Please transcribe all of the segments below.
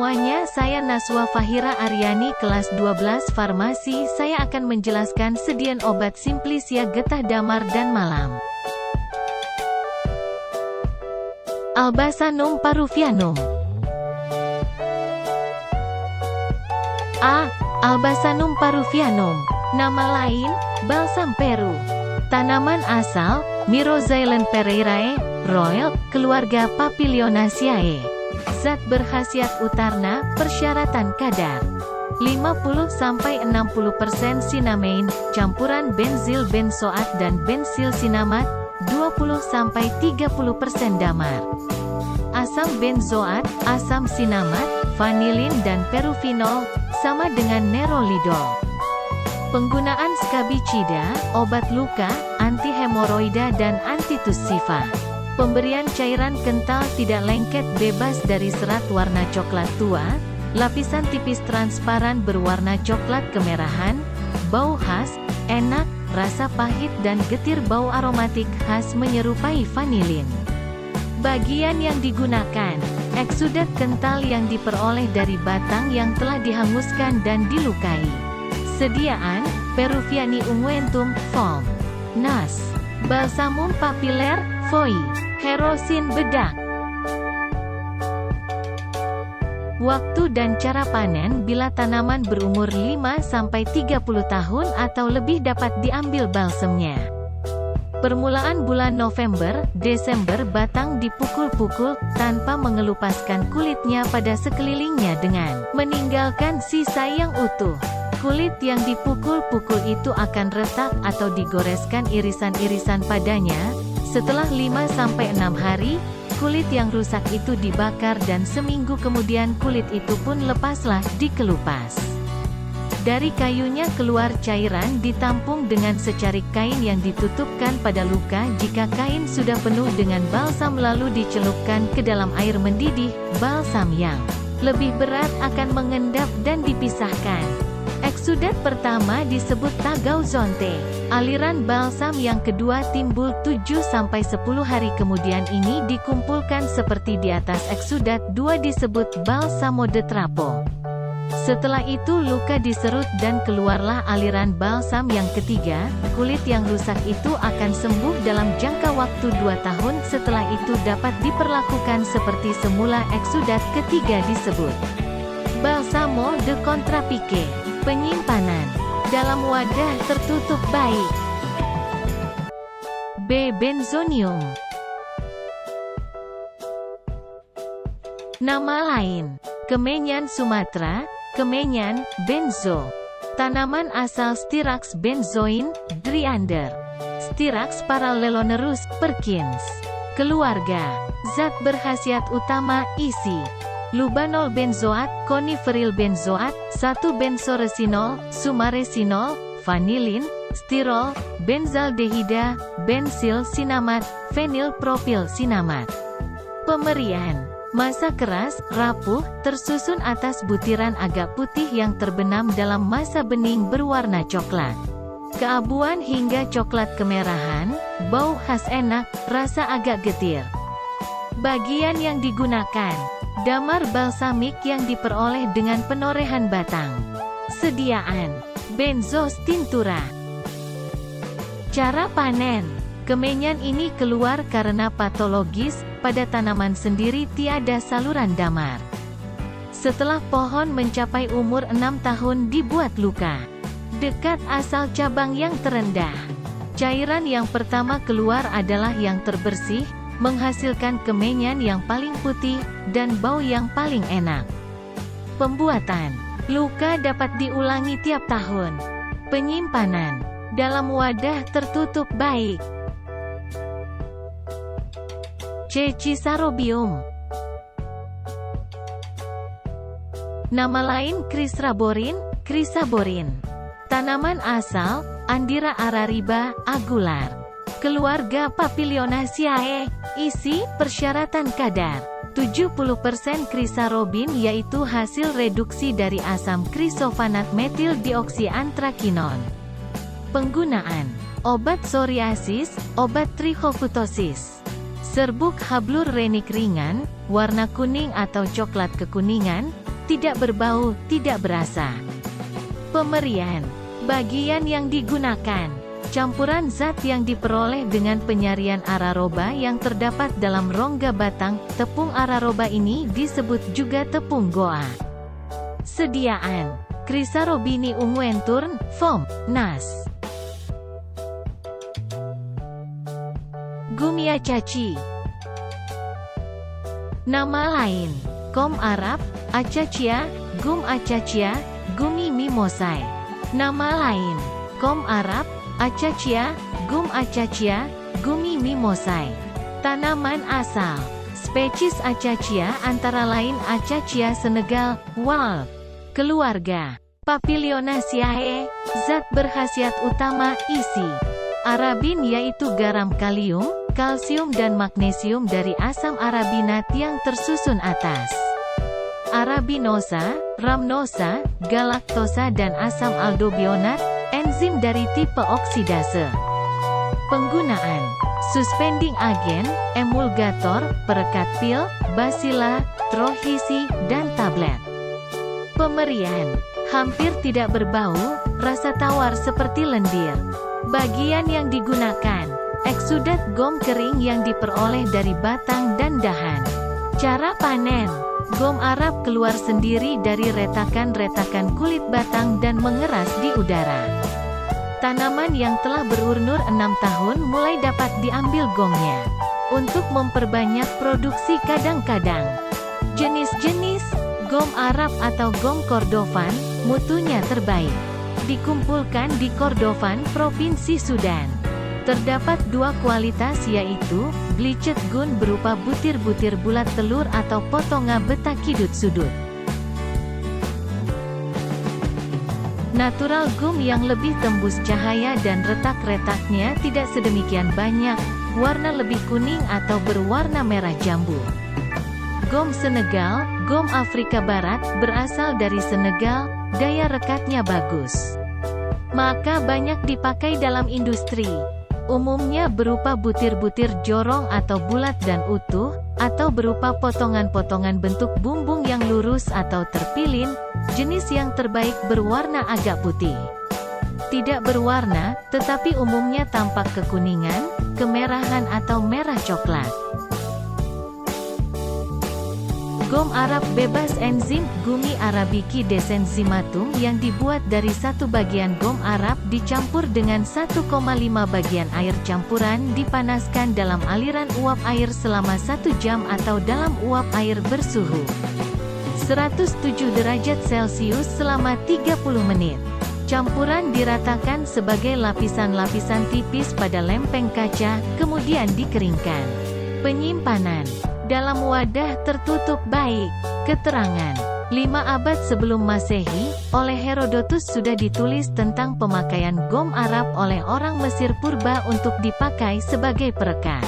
semuanya, saya Naswa Fahira Aryani kelas 12 Farmasi. Saya akan menjelaskan sedian obat Simplisia getah damar dan malam. Albasanum paruvianum. A. Albasanum paruvianum. Nama lain, balsam Peru. Tanaman asal, Myroxylon pereirae, Royal, keluarga Papilionaceae. Zat berkhasiat utarna, persyaratan kadar 50–60% sinamain, campuran benzil benzoat dan bensil sinamat, 20–30% damar. Asam benzoat, asam sinamat, vanilin dan peruvinol, sama dengan nerolidol. Penggunaan skabicida, obat luka, anti hemoroida dan antitussiva. Pemberian cairan kental tidak lengket bebas dari serat warna coklat tua, lapisan tipis transparan berwarna coklat kemerahan, bau khas, enak, rasa pahit dan getir bau aromatik khas menyerupai vanilin. Bagian yang digunakan, eksudat kental yang diperoleh dari batang yang telah dihanguskan dan dilukai. Sediaan, Peruviani unguentum, foam. Nas. Balsamum papiler, foi. Herosin bedak. Waktu dan cara panen bila tanaman berumur 5–30 tahun atau lebih dapat diambil balsemnya. Permulaan bulan November, Desember batang dipukul-pukul, tanpa mengelupaskan kulitnya pada sekelilingnya dengan meninggalkan sisa yang utuh. Kulit yang dipukul-pukul itu akan retak atau digoreskan irisan-irisan padanya. Setelah 5–6 hari, kulit yang rusak itu dibakar dan seminggu kemudian kulit itu pun lepaslah dikelupas. Dari kayunya keluar cairan ditampung dengan secarik kain yang ditutupkan pada luka. Jika kain sudah penuh dengan balsam lalu dicelupkan ke dalam air mendidih, balsam yang lebih berat akan mengendap dan dipisahkan. Eksudat pertama disebut tagauzonte. Aliran balsam yang kedua timbul 7–10 hari kemudian ini dikumpulkan seperti di atas. Eksudat 2 disebut balsamo de trapo. Setelah itu luka diserut dan keluarlah aliran balsam yang ketiga. Kulit yang rusak itu akan sembuh dalam jangka waktu 2 tahun. Setelah itu dapat diperlakukan seperti semula. Eksudat ketiga disebut balsamo de contrapique. Penyimpanan dalam wadah tertutup baik. B. Benzonium. Nama lain, Kemenyan Sumatera, Kemenyan, benzo. Tanaman asal Styrax benzoin, Driander. Styrax parallelonerus, Perkins. Keluarga. Zat berkhasiat utama, isi. Lubanol benzoat, coniferil benzoat, 1-benzoresinol, sumaresinol, vanilin, stirol, benzaldehida, bensil sinamat, fenil propil sinamat. Pemberian. Masa keras, rapuh, tersusun atas butiran agak putih yang terbenam dalam masa bening berwarna coklat. Keabuan hingga coklat kemerahan, bau khas enak, rasa agak getir. Bagian yang digunakan. Damar balsamik yang diperoleh dengan penorehan batang. Sediaan. Benzos tintura. Cara panen. Kemenyan ini keluar karena patologis, pada tanaman sendiri tiada saluran damar. Setelah pohon mencapai umur 6 tahun dibuat luka. Dekat asal cabang yang terendah. Cairan yang pertama keluar adalah yang terbersih, menghasilkan kemenyan yang paling putih, dan bau yang paling enak. Pembuatan. Luka dapat diulangi tiap tahun. Penyimpanan. Dalam wadah tertutup baik. C. Cisarobium. Nama lain Chrysaborin, Chrysaborin. Tanaman asal, Andira arariba, agular. Keluarga Papilionaceae. Isi, persyaratan kadar 70% chrysarobin yaitu hasil reduksi dari asam krisofanat metil dioksiantrakinon. Penggunaan. Obat psoriasis, obat trichokutosis. Serbuk hablur renik ringan, warna kuning atau coklat kekuningan, tidak berbau, tidak berasa. Pemerian. Bagian yang digunakan. Campuran zat yang diperoleh dengan penyarian araroba yang terdapat dalam rongga batang. Tepung araroba ini disebut juga tepung goa. Sediaan. Chrysarobini unguenturn, foam, nas. Gumi acacia. Nama lain. Gom Arab, acacia, gum acacia, gumi mimosae. Nama lain. Gom Arab, acacia, gum acacia, gumi mimosae. Tanaman asal. Spesies acacia antara lain acacia Senegal, Wal. Keluarga. Papilionaceae. Zat berkhasiat utama, isi. Arabin yaitu garam kalium, kalsium dan magnesium dari asam arabinat yang tersusun atas. Arabinosa, rhamnosa, galaktosa dan asam aldobionat, enzim dari tipe oksidase. Penggunaan. Suspending agent, emulgator, perekat pil, basila, trohisi, dan tablet. Pemerian. Hampir tidak berbau, rasa tawar seperti lendir. Bagian yang digunakan. Eksudat gom kering yang diperoleh dari batang dan dahan. Cara panen. Gom Arab keluar sendiri dari retakan-retakan kulit batang dan mengeras di udara. Tanaman yang telah berumur 6 tahun mulai dapat diambil gomnya. Untuk memperbanyak produksi kadang-kadang. Jenis-jenis gom Arab atau gom Kordofan, mutunya terbaik. Dikumpulkan di Kordofan, Provinsi Sudan. Terdapat dua kualitas yaitu, bleached gun berupa butir-butir bulat telur atau potongan betakidut sudut. Natural gum yang lebih tembus cahaya dan retak-retaknya tidak sedemikian banyak, warna lebih kuning atau berwarna merah jambu. Gom Senegal, gom Afrika Barat, berasal dari Senegal, daya rekatnya bagus. Maka banyak dipakai dalam industri. Umumnya berupa butir-butir jorong atau bulat dan utuh, atau berupa potongan-potongan bentuk bumbung yang lurus atau terpilin. Jenis yang terbaik berwarna agak putih. Tidak berwarna, tetapi umumnya tampak kekuningan, kemerahan atau merah coklat. Gom Arab bebas enzim, gumi arabiki desenzimatum yang dibuat dari satu bagian gom Arab dicampur dengan 1,5 bagian air campuran dipanaskan dalam aliran uap air selama 1 jam atau dalam uap air bersuhu 107 derajat Celcius selama 30 menit. Campuran diratakan sebagai lapisan-lapisan tipis pada lempeng kaca, kemudian dikeringkan. Penyimpanan. Dalam wadah tertutup baik. Keterangan. 5 abad sebelum Masehi, oleh Herodotus sudah ditulis tentang pemakaian gom Arab oleh orang Mesir purba untuk dipakai sebagai perekat.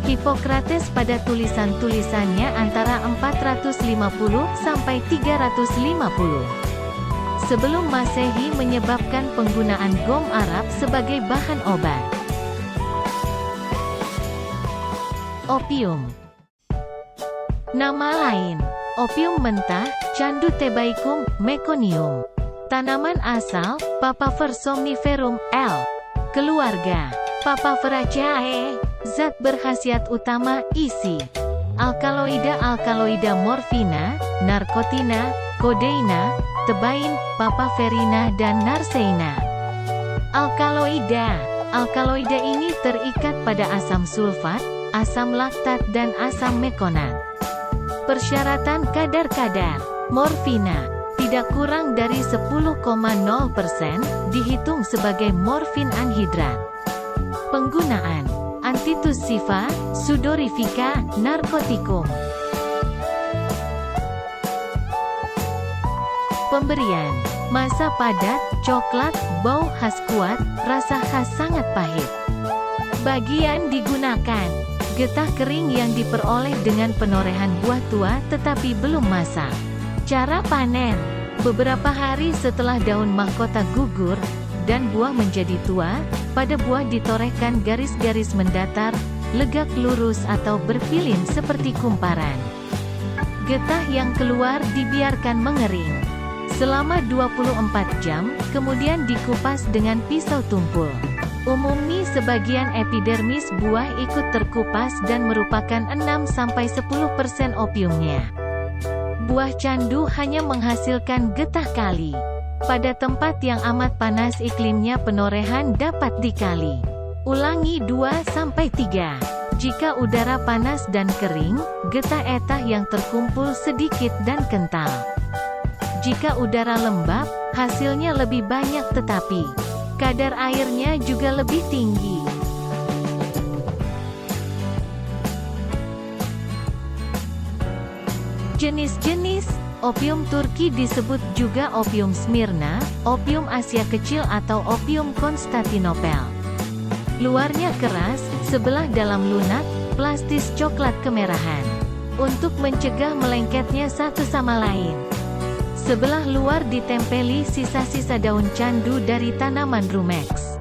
Hippocrates pada tulisan-tulisannya antara 450 sampai 350 sebelum Masehi menyebabkan penggunaan gom Arab sebagai bahan obat. Opium. Nama lain. Opium mentah, Candu Thebaicum, meconium. Tanaman asal, Papaver somniferum, L. Keluarga. Papaveraceae. Zat berkhasiat utama, isi. Alkaloida morfina, narkotina, kodeina, tebain, papaverina dan narseina. Alkaloida ini terikat pada asam sulfat, asam laktat dan asam mekonat. Persyaratan kadar-kadar. Morfina. Tidak kurang dari 10,0% dihitung sebagai morfin anhidrat. Penggunaan. Antitussiva, sudorifika, narkotikum. Pemberian. Masa padat, coklat, bau khas kuat, rasa khas sangat pahit. Bagian digunakan. Getah kering yang diperoleh dengan penorehan buah tua tetapi belum masak. Cara panen. Beberapa hari setelah daun mahkota gugur, dan buah menjadi tua, pada buah ditorehkan garis-garis mendatar, legak lurus atau berpilin seperti kumparan. Getah yang keluar dibiarkan mengering selama 24 jam, kemudian dikupas dengan pisau tumpul. Umumnya sebagian epidermis buah ikut terkupas dan merupakan 6-10% opiumnya. Buah candu hanya menghasilkan getah kali. Pada tempat yang amat panas iklimnya penorehan dapat dikali. Ulangi 2-3. Jika udara panas dan kering, getah etah yang terkumpul sedikit dan kental. Jika udara lembab, hasilnya lebih banyak tetapi kadar airnya juga lebih tinggi. Jenis-jenis opium Turki disebut juga opium Smyrna, opium Asia Kecil atau opium Konstantinopel. Luarnya keras, sebelah dalam lunak, plastis coklat kemerahan. Untuk mencegah melengketnya satu sama lain, sebelah luar ditempeli sisa-sisa daun candu dari tanaman rumex.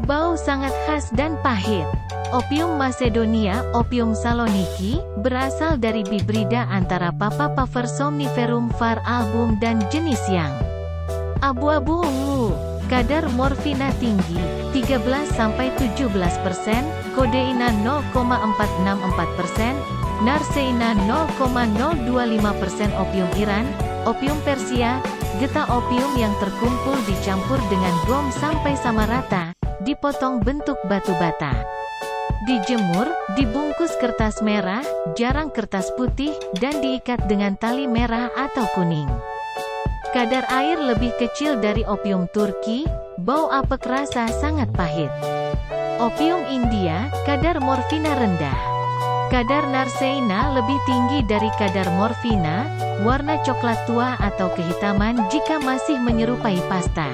Bau sangat khas dan pahit. Opium Macedonia, opium Saloniki, berasal dari hibrida antara Papaver somniferum var album dan jenis yang abu-abu ungu. Kadar morfina tinggi, 13-17%, kodeina 0,464%, narseina 0,025%. Opium Iran, opium Persia, getah opium yang terkumpul dicampur dengan gom sampai sama rata, dipotong bentuk batu bata. Dijemur, dibungkus kertas merah, jarang kertas putih, dan diikat dengan tali merah atau kuning. Kadar air lebih kecil dari opium Turki, bau apek rasa sangat pahit. Opium India, kadar morfina rendah. Kadar narseina lebih tinggi dari kadar morfina, warna coklat tua atau kehitaman jika masih menyerupai pasta.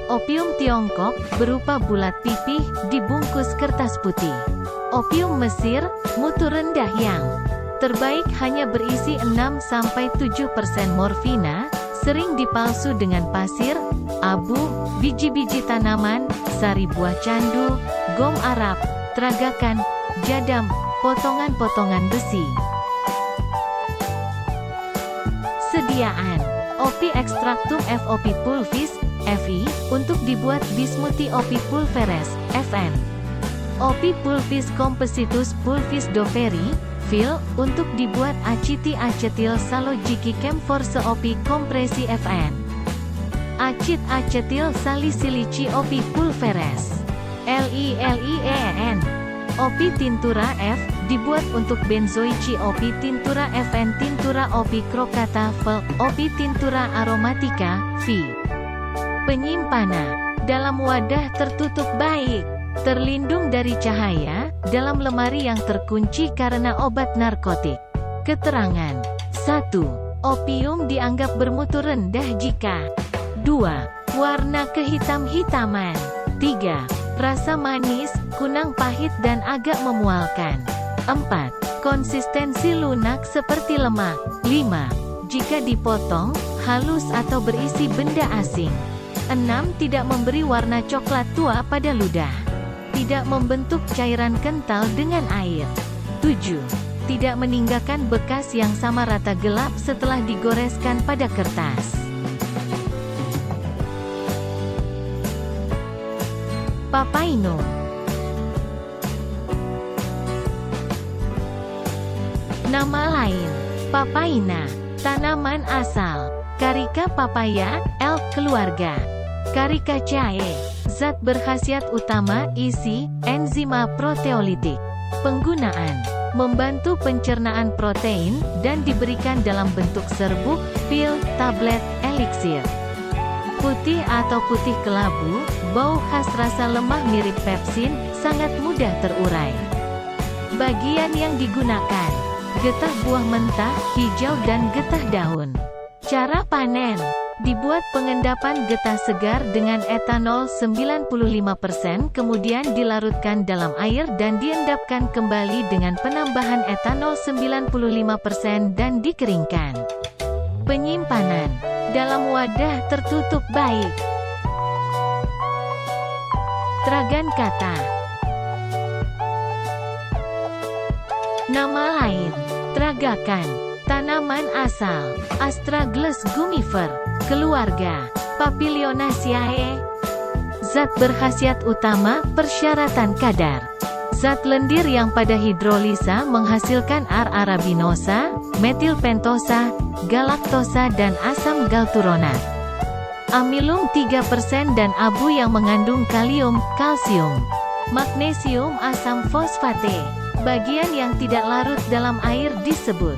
Opium Tiongkok, berupa bulat pipih, dibungkus kertas putih. Opium Mesir, mutu rendah yang terbaik hanya berisi 6-7% morfina, sering dipalsu dengan pasir, abu, biji-biji tanaman, sari buah candu, gom Arab, tragakan, jadam, potongan-potongan besi. Sediaan opi extractum FOP pulvis, FI, untuk dibuat bismuthi opi pulveres, FN. Opi pulvis compositus pulvis doveri, FIL, untuk dibuat aceti-acetil salojiki camphor opi kompresi FN. Acid acetil salisilici opi pulveres, LILIEN. Opi tintura F, dibuat untuk benzoici opi tintura FN. Tintura opi crocata V, opi tintura aromatica, V. Penyimpanan dalam wadah tertutup baik, terlindung dari cahaya, dalam lemari yang terkunci karena obat narkotik. Keterangan 1. Opium dianggap bermutu rendah jika 2. Warna kehitam-hitaman. 3. Rasa manis, kunang pahit dan agak memualkan. 4. Konsistensi lunak seperti lemak. 5. Jika dipotong, halus atau berisi benda asing. 6. Tidak memberi warna coklat tua pada ludah. Tidak membentuk cairan kental dengan air. 7. Tidak meninggalkan bekas yang sama rata gelap setelah digoreskan pada kertas. Papaino. Nama lain, papaina, tanaman asal, Carica papaya, L. keluarga. Caricaceae, zat berkhasiat utama, isi, enzima proteolitik. Penggunaan, membantu pencernaan protein, dan diberikan dalam bentuk serbuk, pil, tablet, eliksir. Putih atau putih kelabu, bau khas rasa lemah mirip pepsin, sangat mudah terurai. Bagian yang digunakan, getah buah mentah, hijau dan getah daun. Cara panen, dibuat pengendapan getah segar dengan etanol 95%, kemudian dilarutkan dalam air dan diendapkan kembali dengan penambahan etanol 95% dan dikeringkan. Penyimpanan, dalam wadah tertutup baik. Tragan kata. Nama lain, tragakan. Tanaman asal Astragalus gummifer, keluarga Papilionaceae. Zat berkhasiat utama, persyaratan kadar. Zat lendir yang pada hidrolisa menghasilkan R-arabinosa, metilpentosa, galaktosa dan asam galturonat. Amilum 3% dan abu yang mengandung kalium, kalsium, magnesium asam fosfate. Bagian yang tidak larut dalam air disebut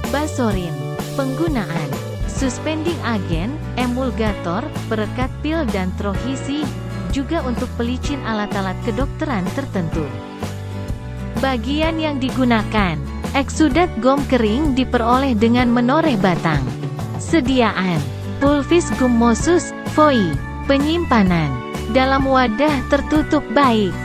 basorin. Penggunaan: suspending agent, emulgator, perekat pil dan trohisi, juga untuk pelicin alat-alat kedokteran tertentu. Bagian yang digunakan: eksudat gom kering diperoleh dengan menoreh batang. Sediaan: pulvis gummosus, foi. Penyimpanan: dalam wadah tertutup baik.